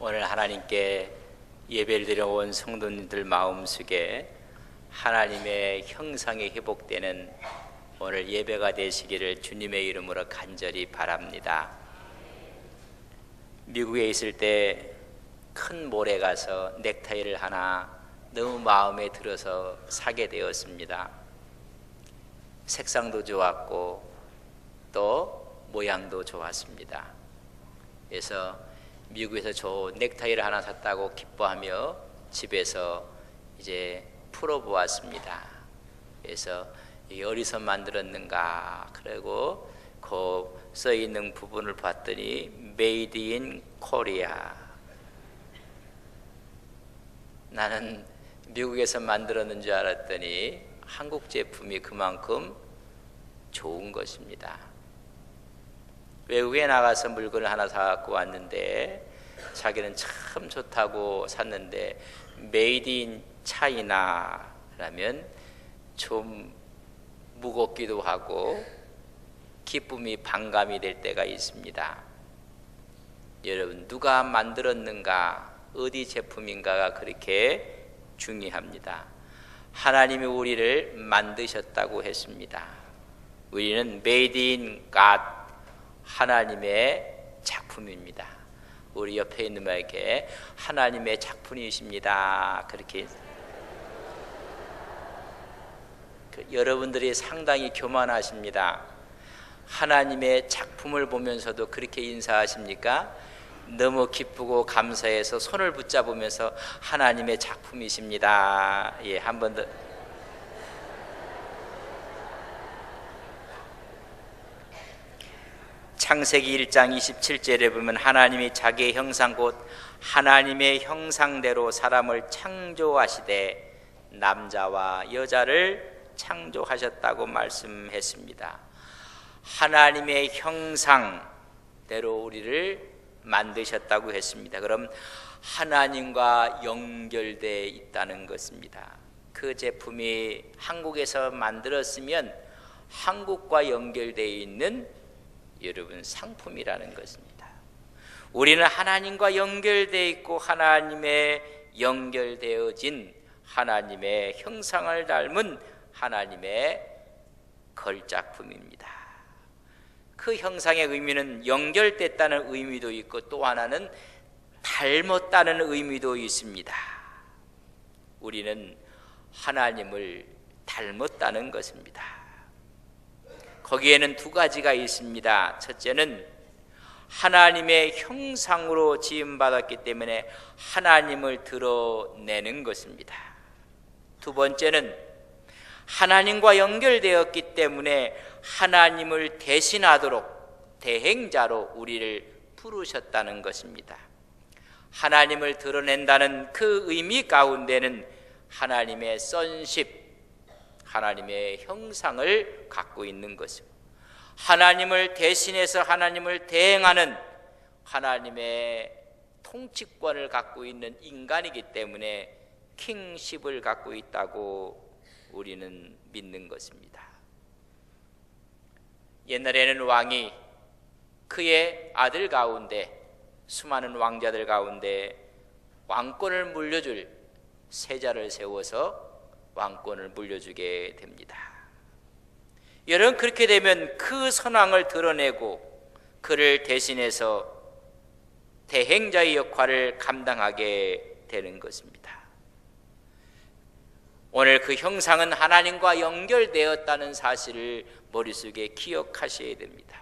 오늘 하나님께 예배를 드려온 성도님들 마음속에 하나님의 형상이 회복되는 오늘 예배가 되시기를 주님의 이름으로 간절히 바랍니다. 미국에 있을 때 큰 몰에 가서 넥타이를 하나 너무 마음에 들어서 사게 되었습니다. 색상도 좋았고 또 모양도 좋았습니다. 그래서 미국에서 저 넥타이를 하나 샀다고 기뻐하며 집에서 이제 풀어보았습니다. 그래서 이게 어디서 만들었는가 그리고 그 써있는 부분을 봤더니 Made in Korea. 나는 미국에서 만들었는 줄 알았더니 한국 제품이 그만큼 좋은 것입니다. 외국에 나가서 물건을 하나 사갖고 왔는데 자기는 참 좋다고 샀는데 Made in China라면 좀 무겁기도 하고 기쁨이 반감이 될 때가 있습니다. 여러분, 누가 만들었는가, 어디 제품인가가 그렇게 중요합니다. 하나님이 우리를 만드셨다고 했습니다. 우리는 Made in God, 하나님의 작품입니다. 우리 옆에 있는 분에게 하나님의 작품이십니다. 그렇게 여러분들이 상당히 교만하십니다. 하나님의 작품을 보면서도 그렇게 인사하십니까? 너무 기쁘고 감사해서 손을 붙잡으면서 하나님의 작품이십니다. 예, 한 번 더. 창세기 1장 27절에 보면 하나님이 자기의 형상 곧 하나님의 형상대로 사람을 창조하시되 남자와 여자를 창조하셨다고 말씀했습니다. 하나님의 형상대로 우리를 만드셨다고 했습니다. 그럼 하나님과 연결되어 있다는 것입니다. 그 제품이 한국에서 만들었으면 한국과 연결되어 있는 여러분 상품이라는 것입니다. 우리는 하나님과 연결되어 있고 하나님의 연결되어진 하나님의 형상을 닮은 하나님의 걸작품입니다. 그 형상의 의미는 연결됐다는 의미도 있고 또 하나는 닮았다는 의미도 있습니다. 우리는 하나님을 닮았다는 것입니다. 거기에는 두 가지가 있습니다. 첫째는 하나님의 형상으로 지음받았기 때문에 하나님을 드러내는 것입니다. 두 번째는 하나님과 연결되었기 때문에 하나님을 대신하도록 대행자로 우리를 부르셨다는 것입니다. 하나님을 드러낸다는 그 의미 가운데는 하나님의 sonship, 하나님의 형상을 갖고 있는 것이고 하나님을 대신해서 하나님을 대행하는 하나님의 통치권을 갖고 있는 인간이기 때문에 킹십을 갖고 있다고 우리는 믿는 것입니다. 옛날에는 왕이 그의 아들 가운데 수많은 왕자들 가운데 왕권을 물려줄 세자를 세워서 왕권을 물려주게 됩니다. 여러분, 그렇게 되면 그 선왕을 드러내고 그를 대신해서 대행자의 역할을 감당하게 되는 것입니다. 오늘 그 형상은 하나님과 연결되었다는 사실을 머릿속에 기억하셔야 됩니다.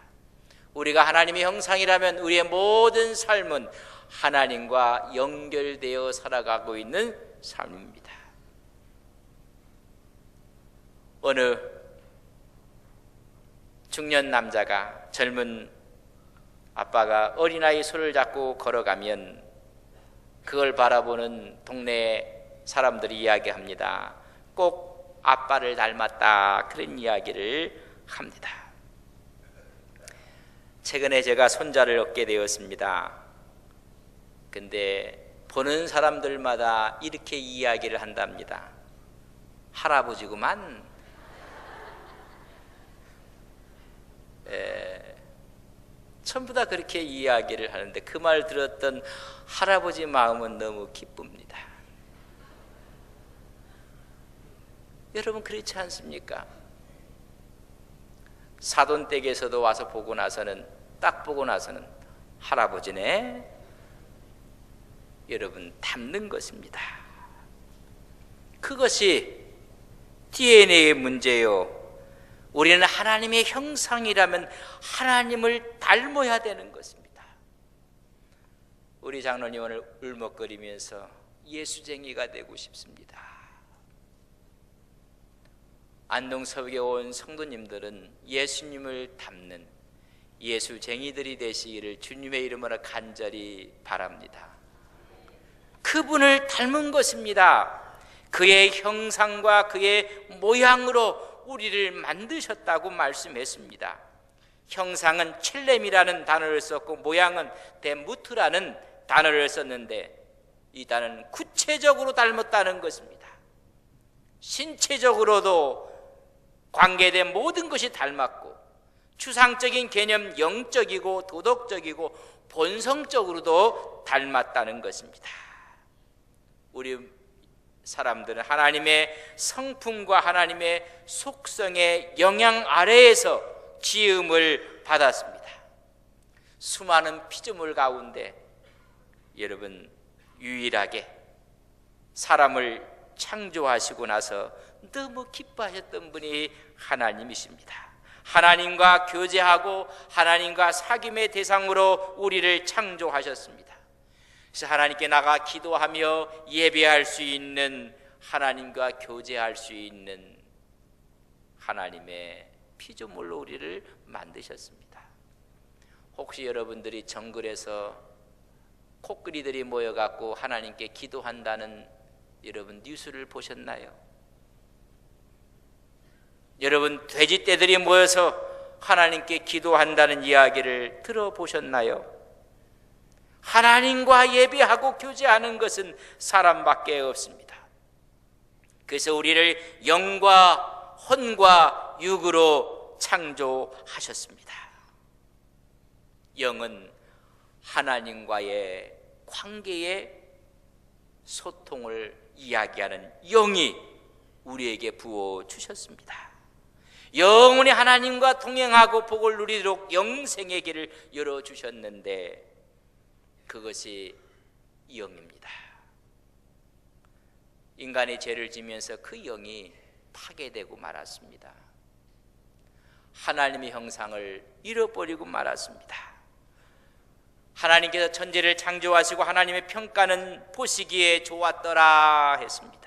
우리가 하나님의 형상이라면 우리의 모든 삶은 하나님과 연결되어 살아가고 있는 삶입니다. 어느 중년 남자가 젊은 아빠가 어린아이 손을 잡고 걸어가면 그걸 바라보는 동네 사람들이 이야기합니다. 꼭 아빠를 닮았다, 그런 이야기를 합니다. 최근에 제가 손자를 얻게 되었습니다. 근데 보는 사람들마다 이렇게 이야기를 한답니다. 할아버지구만. 전부 다 그렇게 이야기를 하는데 그 말 들었던 할아버지 마음은 너무 기쁩니다. 여러분 그렇지 않습니까? 사돈댁에서도 와서 보고 나서는 딱 보고 나서는 할아버지네, 여러분 닮는 것입니다. 그것이 DNA의 문제요. 우리는 하나님의 형상이라면 하나님을 닮아야 되는 것입니다. 우리 장로님 오늘 울먹거리면서 예수쟁이가 되고 싶습니다. 안동서울에 온 성도님들은 예수님을 닮는 예수쟁이들이 되시기를 주님의 이름으로 간절히 바랍니다. 그분을 닮은 것입니다. 그의 형상과 그의 모양으로 우리를 만드셨다고 말씀했습니다. 형상은 첼렘이라는 단어를 썼고 모양은 데무트라는 단어를 썼는데 이 단어는 구체적으로 닮았다는 것입니다. 신체적으로도 관계된 모든 것이 닮았고 추상적인 개념, 영적이고 도덕적이고 본성적으로도 닮았다는 것입니다. 우리 사람들은 하나님의 성품과 하나님의 속성의 영향 아래에서 지음을 받았습니다. 수많은 피조물 가운데 여러분 유일하게 사람을 창조하시고 나서 너무 기뻐하셨던 분이 하나님이십니다. 하나님과 교제하고 하나님과 사귐의 대상으로 우리를 창조하셨습니다. 그래서 하나님께 나가 기도하며 예배할 수 있는, 하나님과 교제할 수 있는 하나님의 피조물로 우리를 만드셨습니다. 혹시 여러분들이 정글에서 코끼리들이 모여갖고 하나님께 기도한다는 여러분 뉴스를 보셨나요? 여러분 돼지떼들이 모여서 하나님께 기도한다는 이야기를 들어보셨나요? 하나님과 예배하고 교제하는 것은 사람밖에 없습니다. 그래서 우리를 영과 혼과 육으로 창조하셨습니다. 영은 하나님과의 관계의 소통을 이야기하는 영이 우리에게 부어주셨습니다. 영원히 하나님과 동행하고 복을 누리도록 영생의 길을 열어주셨는데 그것이 영입니다. 인간이 죄를 지면서 그 영이 파괴되고 말았습니다. 하나님의 형상을 잃어버리고 말았습니다. 하나님께서 천지를 창조하시고 하나님의 평가는 보시기에 좋았더라 했습니다.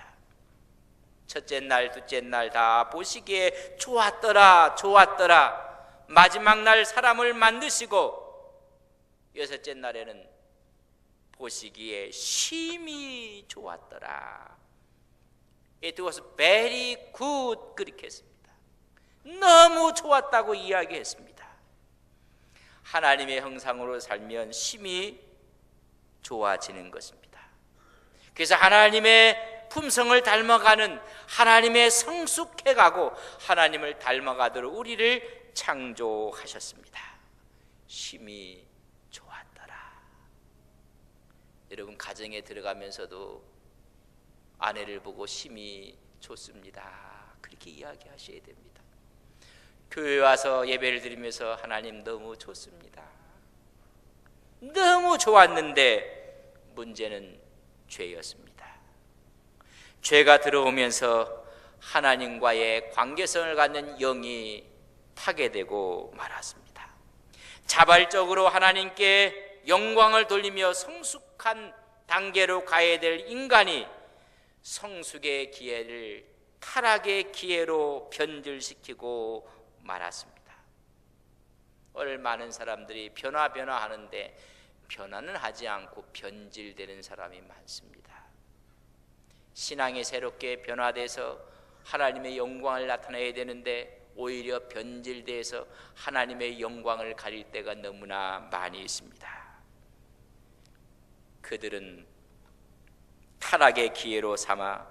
첫째 날, 둘째 날 다 보시기에 좋았더라, 좋았더라. 마지막 날 사람을 만드시고 여섯째 날에는 보시기에 심히 좋았더라. It was very good 그렇게 했습니다. 너무 좋았다고 이야기했습니다. 하나님의 형상으로 살면 심히 좋아지는 것입니다. 그래서 하나님의 품성을 닮아가는, 하나님의 성숙해가고 하나님을 닮아가도록 우리를 창조하셨습니다. 심히 좋았더라. 여러분 가정에 들어가면서도 아내를 보고 심히 좋습니다 그렇게 이야기하셔야 됩니다. 교회 와서 예배를 드리면서 하나님 너무 좋습니다. 너무 좋았는데 문제는 죄였습니다. 죄가 들어오면서 하나님과의 관계성을 갖는 영이 파괴되고 말았습니다. 자발적으로 하나님께 영광을 돌리며 성숙한 단계로 가야 될 인간이 성숙의 기회를 타락의 기회로 변질시키고 말았습니다. 오늘 많은 사람들이 변화하는데 변화는 하지 않고 변질되는 사람이 많습니다. 신앙이 새롭게 변화돼서 하나님의 영광을 나타내야 되는데 오히려 변질돼서 하나님의 영광을 가릴 때가 너무나 많이 있습니다. 그들은 타락의 기회로 삼아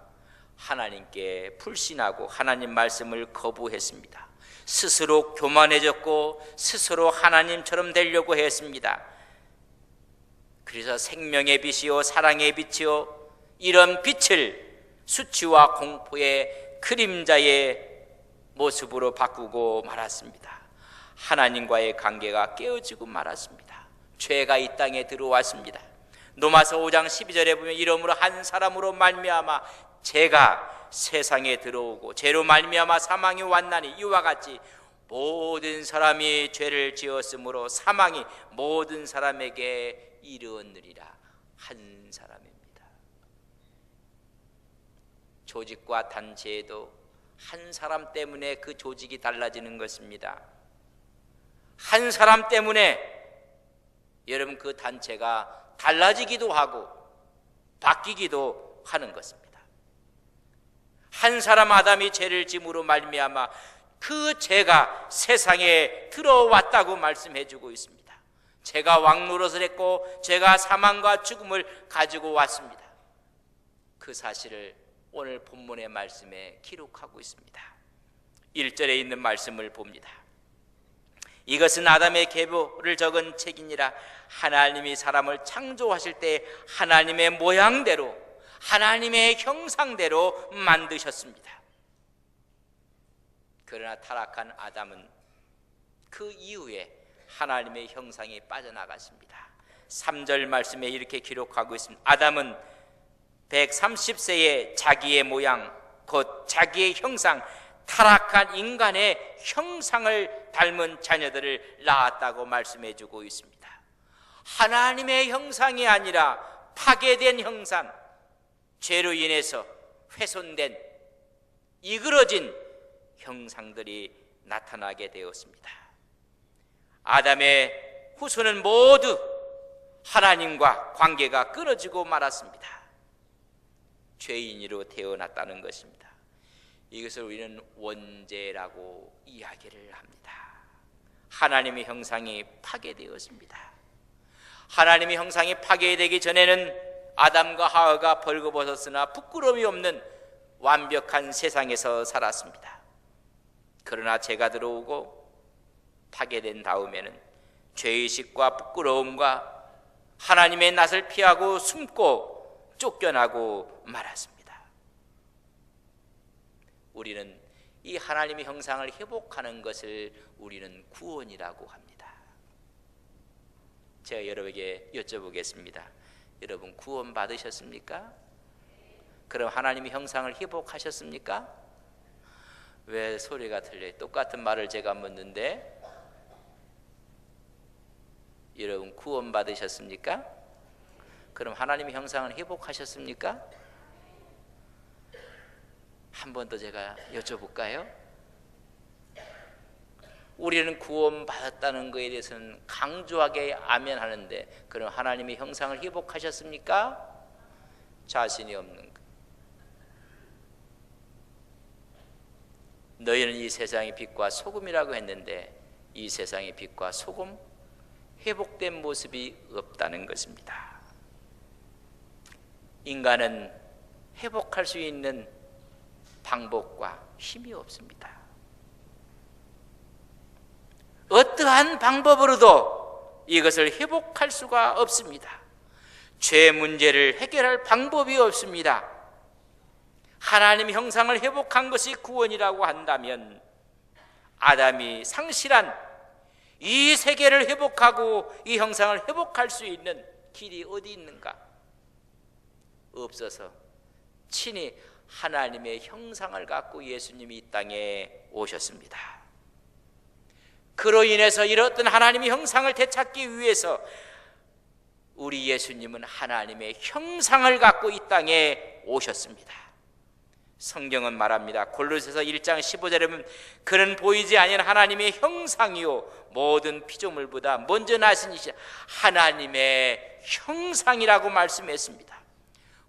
하나님께 불신하고 하나님 말씀을 거부했습니다. 스스로 교만해졌고 스스로 하나님처럼 되려고 했습니다. 그래서 생명의 빛이요 사랑의 빛이요 이런 빛을 수치와 공포의 그림자의 모습으로 바꾸고 말았습니다. 하나님과의 관계가 깨어지고 말았습니다. 죄가 이 땅에 들어왔습니다. 로마서 5장 12절에 보면 이러므로 한 사람으로 말미암아 죄가 세상에 들어오고 죄로 말미암아 사망이 왔나니 이와 같이 모든 사람이 죄를 지었으므로 사망이 모든 사람에게 이르렀느니라. 한 사람입니다. 조직과 단체에도 한 사람 때문에 그 조직이 달라지는 것입니다. 한 사람 때문에 여러분 그 단체가 달라지기도 하고 바뀌기도 하는 것입니다. 한 사람 아담이 죄를 짐으로 말미암아 그 죄가 세상에 들어왔다고 말씀해 주고 있습니다. 죄가 왕노릇을 했고 죄가 사망과 죽음을 가지고 왔습니다. 그 사실을 오늘 본문의 말씀에 기록하고 있습니다. 1절에 있는 말씀을 봅니다. 이것은 아담의 계보를 적은 책이니라. 하나님이 사람을 창조하실 때 하나님의 모양대로 하나님의 형상대로 만드셨습니다. 그러나 타락한 아담은 그 이후에 하나님의 형상이 빠져나갔습니다. 3절 말씀에 이렇게 기록하고 있습니다. 아담은 130세에 자기의 모양 곧 자기의 형상 타락한 인간의 형상을 닮은 자녀들을 낳았다고 말씀해 주고 있습니다. 하나님의 형상이 아니라 파괴된 형상, 죄로 인해서 훼손된 이그러진 형상들이 나타나게 되었습니다. 아담의 후손은 모두 하나님과 관계가 끊어지고 말았습니다. 죄인으로 태어났다는 것입니다. 이것을 우리는 원죄라고 이야기를 합니다. 하나님의 형상이 파괴되었습니다. 하나님의 형상이 파괴되기 전에는 아담과 하와가 벌거벗었으나 부끄러움이 없는 완벽한 세상에서 살았습니다. 그러나 죄가 들어오고 파괴된 다음에는 죄의식과 부끄러움과 하나님의 낯을 피하고 숨고 쫓겨나고 말았습니다. 우리는 이 하나님의 형상을 회복하는 것을 우리는 구원이라고 합니다. 제가 여러분에게 여쭤보겠습니다. 여러분 구원 받으셨습니까? 그럼 하나님의 형상을 회복하셨습니까? 왜 소리가 틀려요? 똑같은 말을 제가 묻는데 여러분 구원 받으셨습니까? 그럼 하나님의 형상을 회복하셨습니까? 한 번 더 제가 여쭤볼까요? 우리는 구원 받았다는 것에 대해서는 강조하게 아멘 하는데 그럼 하나님의 형상을 회복하셨습니까? 자신이 없는 것. 너희는 이 세상의 빛과 소금이라고 했는데 이 세상의 빛과 소금 회복된 모습이 없다는 것입니다. 인간은 회복할 수 있는 방법과 힘이 없습니다. 어떠한 방법으로도 이것을 회복할 수가 없습니다. 죄 문제를 해결할 방법이 없습니다. 하나님의 형상을 회복한 것이 구원이라고 한다면 아담이 상실한 이 세계를 회복하고 이 형상을 회복할 수 있는 길이 어디 있는가? 없어서 친히 하나님의 형상을 갖고 예수님이 이 땅에 오셨습니다. 그로 인해서 이렇던 하나님의 형상을 되찾기 위해서 우리 예수님은 하나님의 형상을 갖고 이 땅에 오셨습니다. 성경은 말합니다. 골로새서 1장 15절에 보면 그는 보이지 아니한 하나님의 형상이요 모든 피조물보다 먼저 나신 이시라 하나님의 형상이라고 말씀했습니다.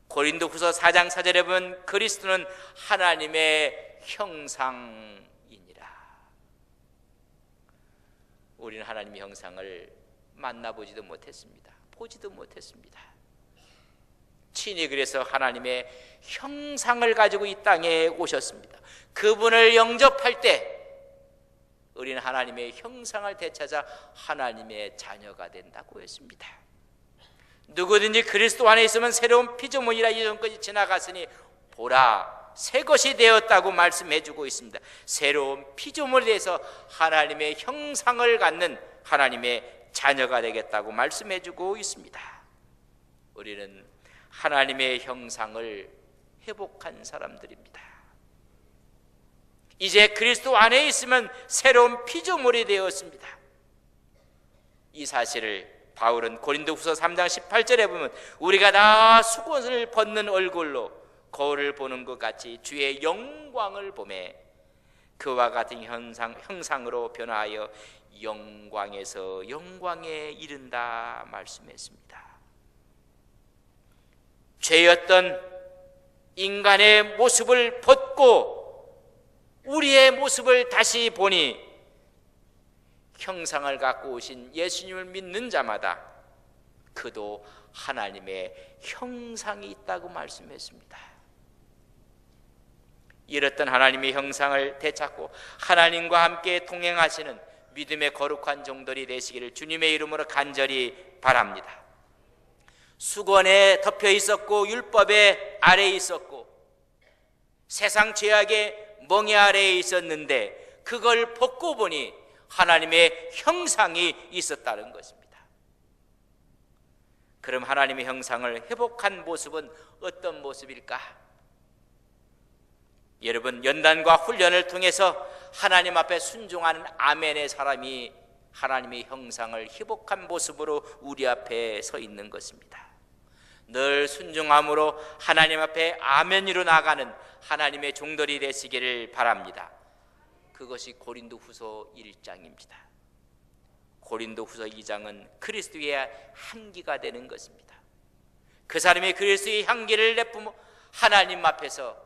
고린도후서 4장 4절에 보면 그리스도는 하나님의 형상이니라. 우리는 하나님의 형상을 만나보지도 못했습니다. 보지도 못했습니다. 친히 그래서 하나님의 형상을 가지고 이 땅에 오셨습니다. 그분을 영접할 때 우리는 하나님의 형상을 되찾아 하나님의 자녀가 된다고 했습니다. 누구든지 그리스도 안에 있으면 새로운 피조물이라 이전 것이 지나갔으니 보라 새 것이 되었다고 말씀해주고 있습니다. 새로운 피조물에 대해서 하나님의 형상을 갖는 하나님의 자녀가 되겠다고 말씀해주고 있습니다. 우리는 하나님의 형상을 회복한 사람들입니다. 이제 그리스도 안에 있으면 새로운 피조물이 되었습니다. 이 사실을 바울은 고린도후서 3장 18절에 보면 우리가 다 수건을 벗는 얼굴로 거울을 보는 것 같이 주의 영광을 보매 그와 같은 형상으로 변화하여 영광에서 영광에 이른다 말씀했습니다. 죄였던 인간의 모습을 벗고 우리의 모습을 다시 보니 형상을 갖고 오신 예수님을 믿는 자마다 그도 하나님의 형상이 있다고 말씀했습니다. 이렇던 하나님의 형상을 되찾고 하나님과 함께 동행하시는 믿음의 거룩한 종들이 되시기를 주님의 이름으로 간절히 바랍니다. 수건에 덮여 있었고 율법의 아래에 있었고 세상 죄악의 멍에 아래에 있었는데 그걸 벗고 보니 하나님의 형상이 있었다는 것입니다. 그럼 하나님의 형상을 회복한 모습은 어떤 모습일까? 여러분, 연단과 훈련을 통해서 하나님 앞에 순종하는 아멘의 사람이 하나님의 형상을 회복한 모습으로 우리 앞에 서 있는 것입니다. 늘 순종함으로 하나님 앞에 아멘으로 나가는 하나님의 종들이 되시기를 바랍니다. 그것이 고린도후서 1장입니다. 고린도후서 2장은 그리스도의 향기가 되는 것입니다. 그 사람이 그리스도의 향기를 내뿜어 하나님 앞에서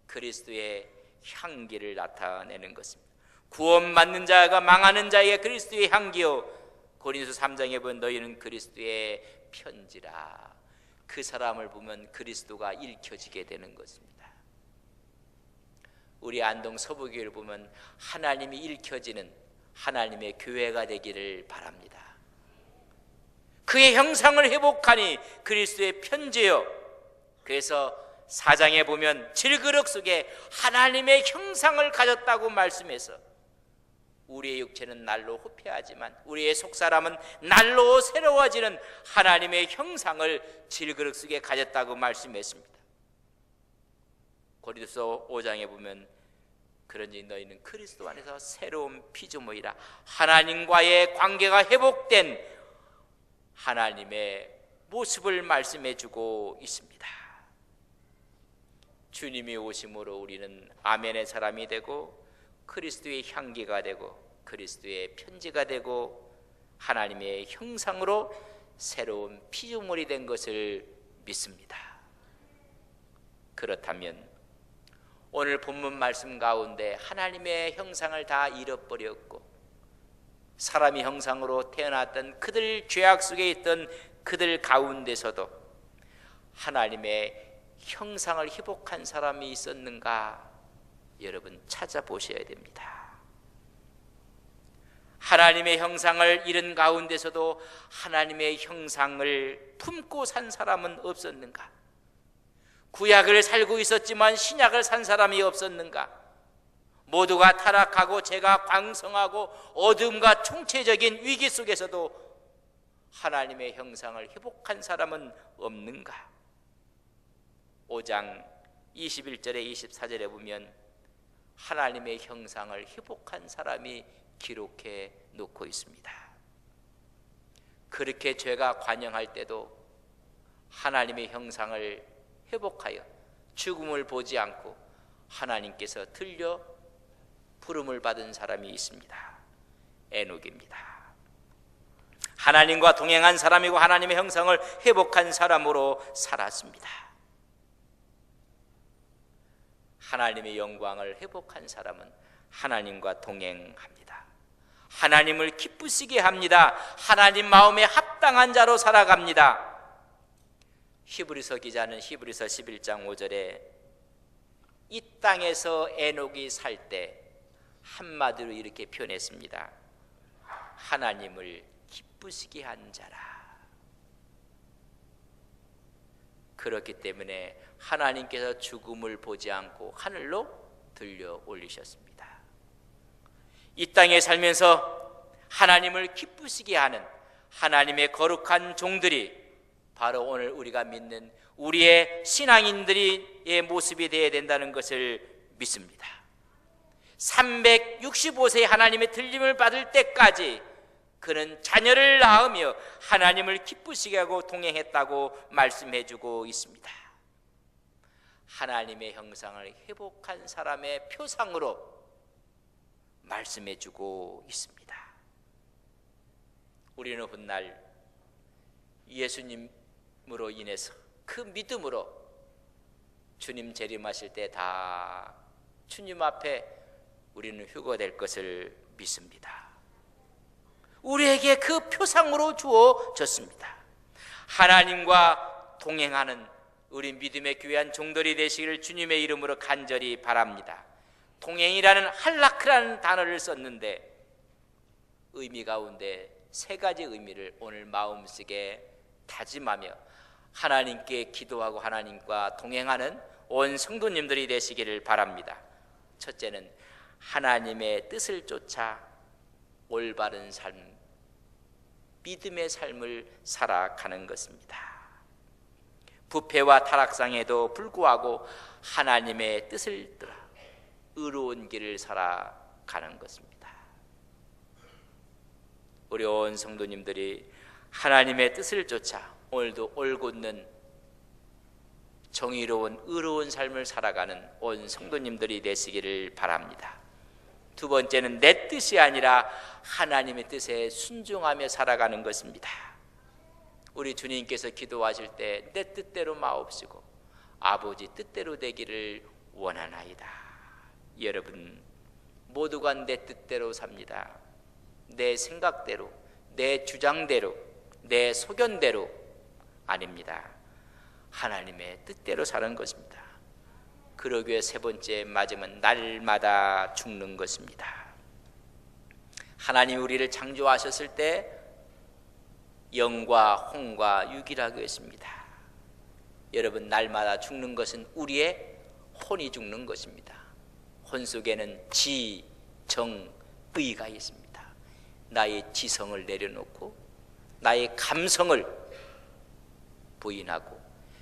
그리스도의 향기를 나타내는 것입니다. 구원받는 자가 망하는 자에게 그리스도의 향기요 고린도서 3장에 보면 너희는 그리스도의 편지라. 그 사람을 보면 그리스도가 읽혀지게 되는 것입니다. 우리 안동 서부교회를 보면 하나님이 읽혀지는 하나님의 교회가 되기를 바랍니다. 그의 형상을 회복하니 그리스도의 편지요. 그래서 4장에 보면 질그릇 속에 하나님의 형상을 가졌다고 말씀해서 우리의 육체는 날로 후패하지만 우리의 속사람은 날로 새로워지는 하나님의 형상을 질그릇 속에 가졌다고 말씀했습니다. 고린도서 5장에 보면 그런지 너희는 그리스도 안에서 새로운 피조물이라 하나님과의 관계가 회복된 하나님의 모습을 말씀해주고 있습니다. 주님이 오심으로 우리는 아멘의 사람이 되고 그리스도의 향기가 되고 그리스도의 편지가 되고 하나님의 형상으로 새로운 피조물이 된 것을 믿습니다. 그렇다면 오늘 본문 말씀 가운데 하나님의 형상을 다 잃어버렸고 사람의 형상으로 태어났던 그들 죄악 속에 있던 그들 가운데서도 하나님의 형상을 회복한 사람이 있었는가? 여러분 찾아보셔야 됩니다. 하나님의 형상을 잃은 가운데서도 하나님의 형상을 품고 산 사람은 없었는가? 구약을 살고 있었지만 신약을 산 사람이 없었는가? 모두가 타락하고 죄가 광성하고 어둠과 총체적인 위기 속에서도 하나님의 형상을 회복한 사람은 없는가? 5장 21절에 24절에 보면 하나님의 형상을 회복한 사람이 기록해 놓고 있습니다. 그렇게 죄가 관영할 때도 하나님의 형상을 회복하여 죽음을 보지 않고 하나님께서 들려 부름을 받은 사람이 있습니다. 에녹입니다. 하나님과 동행한 사람이고 하나님의 형상을 회복한 사람으로 살았습니다. 하나님의 영광을 회복한 사람은 하나님과 동행합니다. 하나님을 기쁘시게 합니다. 하나님 마음에 합당한 자로 살아갑니다. 히브리서 기자는 히브리서 11장 5절에 이 땅에서 에녹이 살 때 한마디로 이렇게 표현했습니다. 하나님을 기쁘시게 한 자라. 그렇기 때문에 하나님께서 죽음을 보지 않고 하늘로 들려 올리셨습니다. 이 땅에 살면서 하나님을 기쁘시게 하는 하나님의 거룩한 종들이 바로 오늘 우리가 믿는 우리의 신앙인들의 모습이 되어야 된다는 것을 믿습니다. 365세 하나님의 들림을 받을 때까지 그는 자녀를 낳으며 하나님을 기쁘시게 하고 동행했다고 말씀해주고 있습니다. 하나님의 형상을 회복한 사람의 표상으로 말씀해주고 있습니다. 우리는 훗날 예수님으로 인해서 그 믿음으로 주님 재림하실 때 다 주님 앞에 우리는 휴거될 것을 믿습니다. 우리에게 그 표상으로 주어졌습니다. 하나님과 동행하는 우리 믿음의 귀한 종들이 되시기를 주님의 이름으로 간절히 바랍니다. 동행이라는 할라크라는 단어를 썼는데 의미 가운데 세 가지 의미를 오늘 마음속에 다짐하며 하나님께 기도하고 하나님과 동행하는 온 성도님들이 되시기를 바랍니다. 첫째는 하나님의 뜻을 쫓아 올바른 삶, 믿음의 삶을 살아가는 것입니다. 부패와 타락상에도 불구하고 하나님의 뜻을 따라 의로운 길을 살아가는 것입니다. 우리 온 성도님들이 하나님의 뜻을 쫓아 오늘도 올곧는 정의로운 의로운 삶을 살아가는 온 성도님들이 되시기를 바랍니다. 두 번째는 내 뜻이 아니라 하나님의 뜻에 순종하며 살아가는 것입니다. 우리 주님께서 기도하실 때 내 뜻대로 마옵시고 아버지 뜻대로 되기를 원하나이다. 여러분 모두가 내 뜻대로 삽니다. 내 생각대로, 내 주장대로, 내 소견대로 아닙니다. 하나님의 뜻대로 사는 것입니다. 그러기 위해 세 번째 맞으면 날마다 죽는 것입니다. 하나님 우리를 창조하셨을 때 영과 홍과 육이라고 했습니다. 여러분 날마다 죽는 것은 우리의 혼이 죽는 것입니다. 혼 속에는 지, 정, 의가 있습니다. 나의 지성을 내려놓고 나의 감성을 부인하고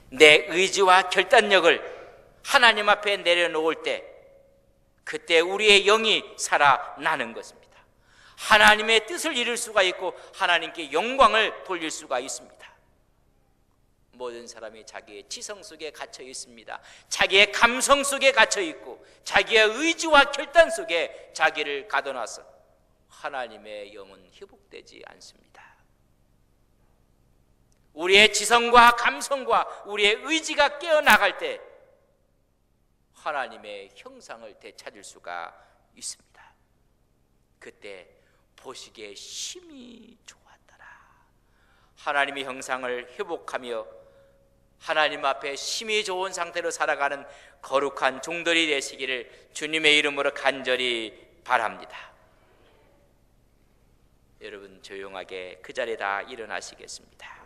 내 의지와 결단력을 하나님 앞에 내려놓을 때 그때 우리의 영이 살아나는 것입니다. 하나님의 뜻을 이룰 수가 있고 하나님께 영광을 돌릴 수가 있습니다. 모든 사람이 자기의 지성 속에 갇혀 있습니다. 자기의 감성 속에 갇혀 있고 자기의 의지와 결단 속에 자기를 가둬놔서 하나님의 영은 회복되지 않습니다. 우리의 지성과 감성과 우리의 의지가 깨어나갈 때 하나님의 형상을 되찾을 수가 있습니다. 그때 보시기에 심히 좋았더라. 하나님의 형상을 회복하며 하나님 앞에 심히 좋은 상태로 살아가는 거룩한 종들이 되시기를 주님의 이름으로 간절히 바랍니다. 여러분 조용하게 그 자리에 다 일어나시겠습니다.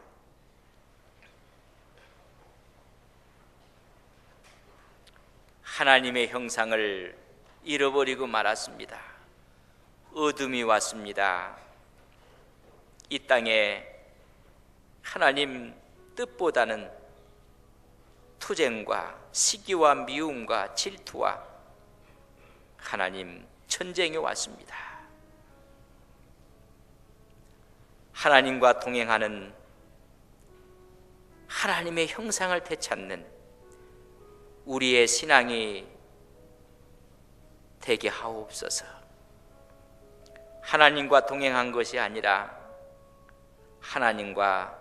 하나님의 형상을 잃어버리고 말았습니다. 어둠이 왔습니다. 이 땅에 하나님 뜻보다는 투쟁과 시기와 미움과 질투와 하나님 전쟁이 왔습니다. 하나님과 동행하는 하나님의 형상을 되찾는 우리의 신앙이 되게 하옵소서. 하나님과 동행한 것이 아니라 하나님과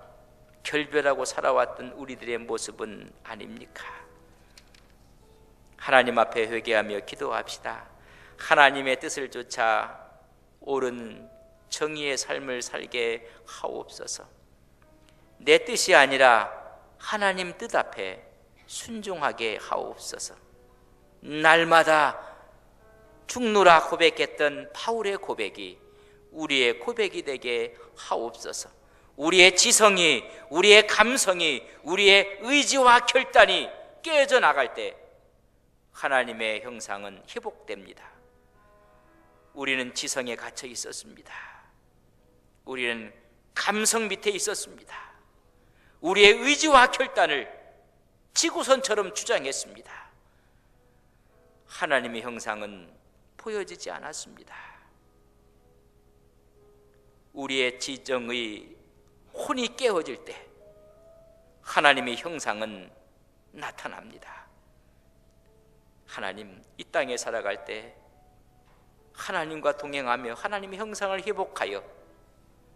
결별하고 살아왔던 우리들의 모습은 아닙니까? 하나님 앞에 회개하며 기도합시다. 하나님의 뜻을 쫓아 옳은 정의의 삶을 살게 하옵소서. 내 뜻이 아니라 하나님 뜻 앞에 순종하게 하옵소서. 날마다 죽노라 고백했던 바울의 고백이 우리의 고백이 되게 하옵소서. 우리의 지성이, 우리의 감성이, 우리의 의지와 결단이 깨져 나갈 때 하나님의 형상은 회복됩니다. 우리는 지성에 갇혀 있었습니다. 우리는 감성 밑에 있었습니다. 우리의 의지와 결단을 지구선처럼 주장했습니다. 하나님의 형상은 보여지지 않았습니다. 우리의 지정의 혼이 깨어질 때 하나님의 형상은 나타납니다. 하나님, 이 땅에 살아갈 때 하나님과 동행하며 하나님의 형상을 회복하여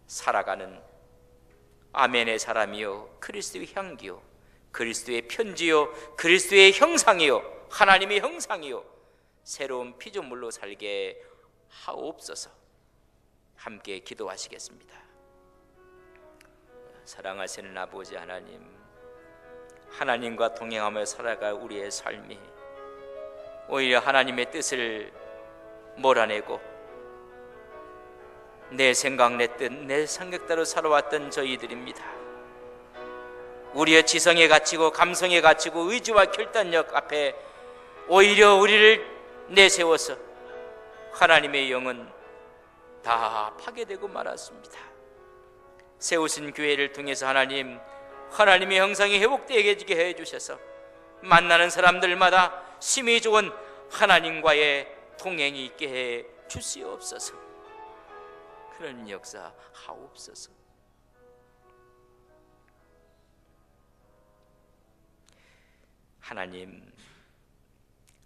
살아가는 아멘의 사람이요, 그리스도의 향기요, 그리스도의 편지요, 그리스도의 형상이요, 하나님의 형상이요, 새로운 피조물로 살게 하옵소서. 함께 기도하시겠습니다. 사랑하시는 아버지 하나님, 하나님과 동행하며 살아갈 우리의 삶이 오히려 하나님의 뜻을 몰아내고 내 생각, 내 뜻, 내 생각대로 살아왔던 저희들입니다. 우리의 지성에 갇히고 감성에 갇히고 의지와 결단력 앞에 오히려 우리를 내세워서 하나님의 영은 다 파괴되고 말았습니다. 세우신 교회를 통해서 하나님, 하나님의 형상이 회복되게 해주셔서 만나는 사람들마다 심히 좋은 하나님과의 동행이 있게 해 주시옵소서. 그런 역사 하옵소서. 하나님,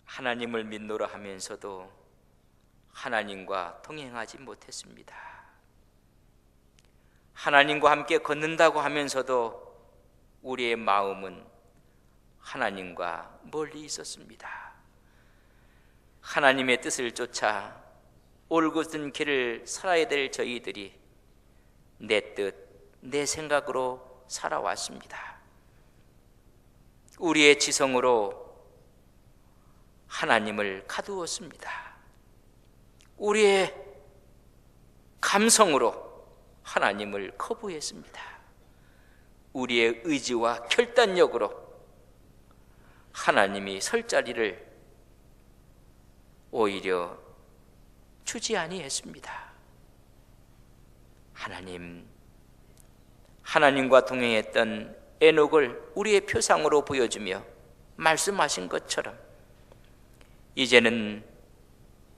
하나님을 믿노라 하면서도 하나님과 동행하지 못했습니다. 하나님과 함께 걷는다고 하면서도 우리의 마음은 하나님과 멀리 있었습니다. 하나님의 뜻을 쫓아 올곧은 길을 살아야 될 저희들이 내 뜻, 내 생각으로 살아왔습니다. 우리의 지성으로 하나님을 가두었습니다. 우리의 감성으로 하나님을 거부했습니다. 우리의 의지와 결단력으로 하나님이 설 자리를 오히려 주지 아니했습니다. 하나님, 하나님과 동행했던 에녹을 우리의 표상으로 보여주며 말씀하신 것처럼 이제는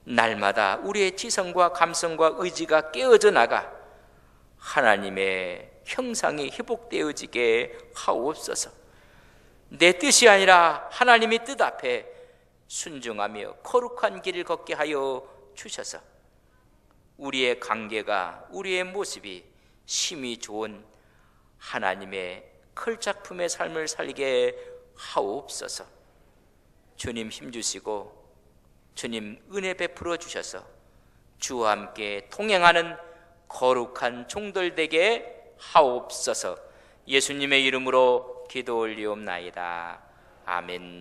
날마다 우리의 지성과 감성과 의지가 깨어져 나가 하나님의 형상이 회복되어지게 하옵소서. 내 뜻이 아니라 하나님의 뜻 앞에 순종하며 거룩한 길을 걷게 하여 주셔서 우리의 관계가, 우리의 모습이 심히 좋은 하나님의 걸작품의 삶을 살게 하옵소서. 주님 힘주시고 주님 은혜 베풀어 주셔서 주와 함께 동행하는 거룩한 종들 되게 하옵소서. 예수님의 이름으로 기도 올리옵나이다. 아멘.